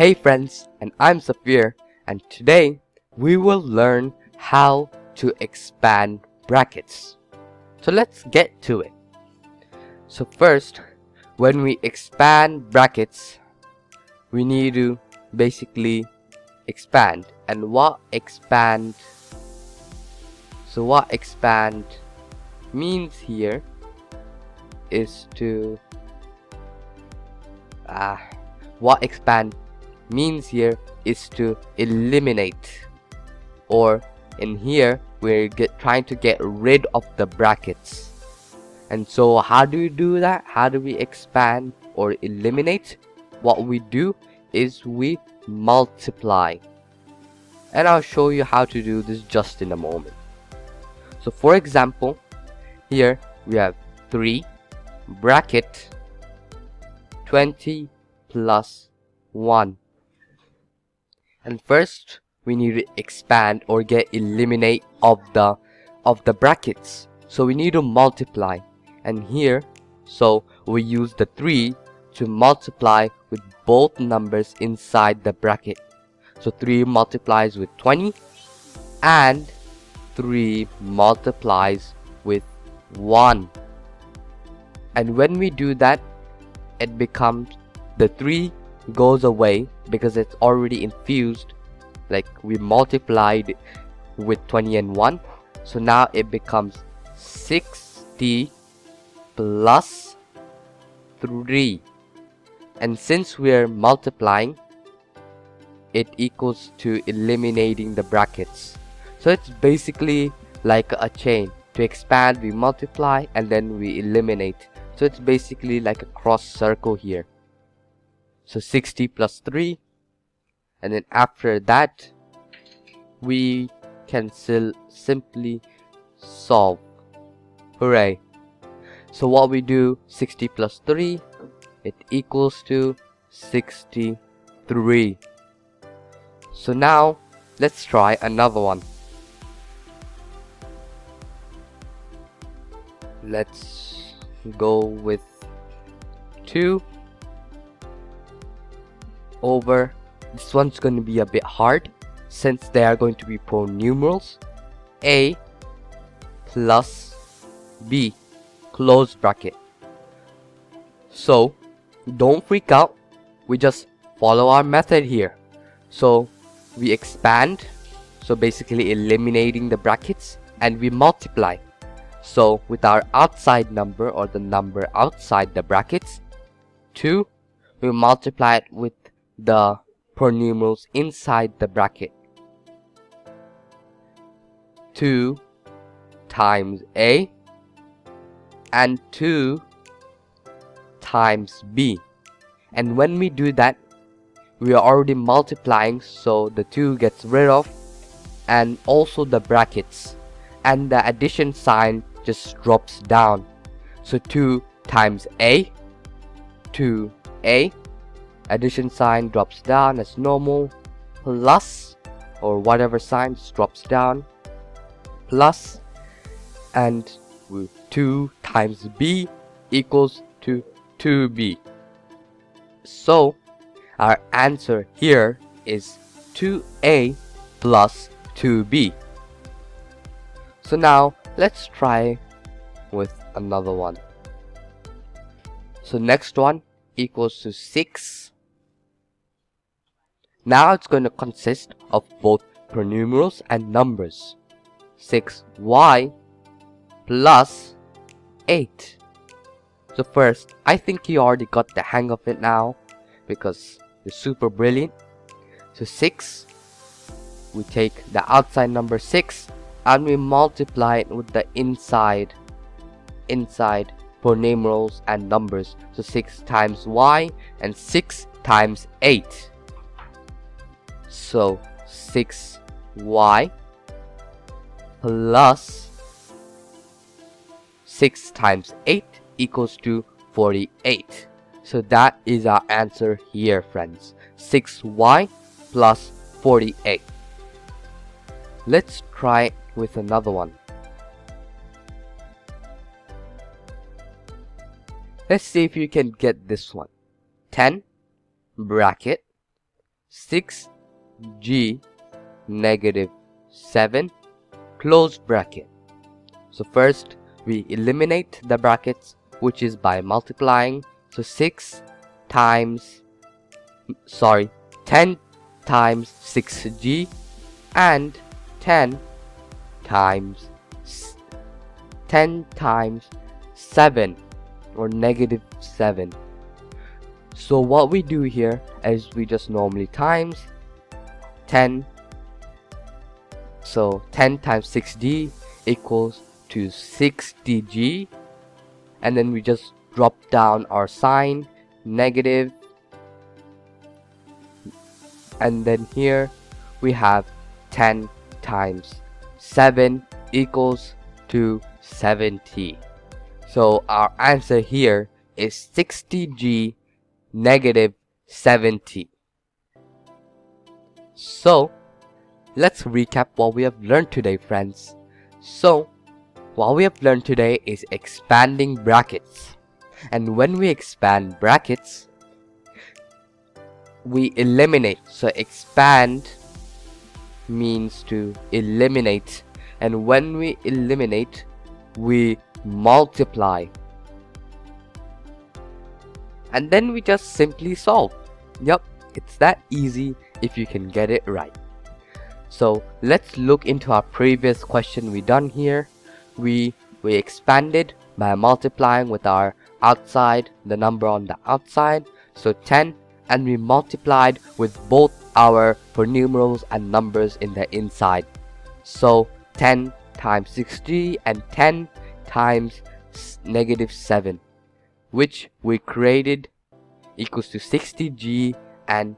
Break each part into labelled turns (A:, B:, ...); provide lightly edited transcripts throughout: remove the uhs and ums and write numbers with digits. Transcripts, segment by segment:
A: Hey friends, and I'm Safir, and today we will learn how to expand brackets. So let's get to it. So first, when we expand brackets, we need to basically expand. And what expand means here is to eliminate, or in here we're trying to get rid of the brackets. And so how do we do that? How do we expand or eliminate? What we do is we multiply, and I'll show you how to do this just in a moment. So for example, here we have 3 bracket 20 plus 1, and first we need to expand or eliminate of the brackets. So we need to multiply, and here so we use the 3 to multiply with both numbers inside the bracket. So 3 multiplies with 20 and 3 multiplies with 1. And when we do that, it becomes, the 3 goes away because it's already infused, like we multiplied with 20 and 1. So now it becomes 60 plus 3, and since we're multiplying, it equals to eliminating the brackets. So it's basically like a chain. To expand, we multiply and then we eliminate. So it's basically like a cross circle here. So 60 plus 3, and then after that we can still simply solve. Hooray! So what we do, 60 plus 3, it equals to 63. So now let's try another one. Let's go with 2 over, this one's going to be a bit hard since they are going to be pronumerals, a plus b, close bracket. So don't freak out, we just follow our method here. So we expand, so basically eliminating the brackets, and we multiply. So with our outside number, or the number outside the brackets, 2, we multiply it with the pronumerals inside the bracket. 2 times a and 2 times b. And when we do that, we are already multiplying, so the 2 gets rid of, and also the brackets, and the addition sign just drops down. So 2 times a, 2a, addition sign drops down as normal, plus, or whatever sign just drops down, plus, and 2 times b equals to 2b. So our answer here is 2a plus 2b. So now let's try with another one. So next one equals to 6. Now it's going to consist of both pronumerals and numbers. 6y plus 8. So first, I think you already got the hang of it now because you're super brilliant. So 6, we take the outside number 6 and we multiply it with the inside pronumerals and numbers. So 6 times y and 6 times 8. So 6y plus 6 times 8 equals to 48. So that is our answer here, friends. 6y plus 48. Let's try with another one. Let's see if you can get this one. 10 bracket 6g negative 7 close bracket. So first we eliminate the brackets, which is by multiplying. So 10 times 6g and 10 times 7 or negative 7. So what we do here is we just normally times 10. So 10 times 6d equals to 60g, and then we just drop down our sign, negative, and then here we have 10 times 7 equals to 70. So our answer here is 60g negative 70. So let's recap what we have learned today, friends. So what we have learned today is expanding brackets. And when we expand brackets, we eliminate. So expand means to eliminate, and when we eliminate, we multiply, and then we just simply solve. Yep, it's that easy if you can get it right. So let's look into our previous question we done here. We expanded by multiplying with our outside, the number on the outside, so 10, and we multiplied with both our numerals and numbers in the inside. So 10 times 60 and 10 times negative 7, which we created equals to 60g and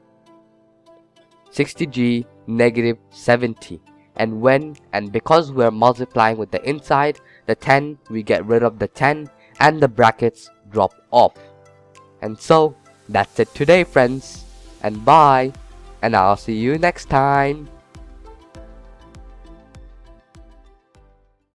A: 60g negative 70. And because we're multiplying with the inside, the 10, we get rid of the 10 and the brackets drop off. And so that's it today, friends, and bye, and I'll see you next time.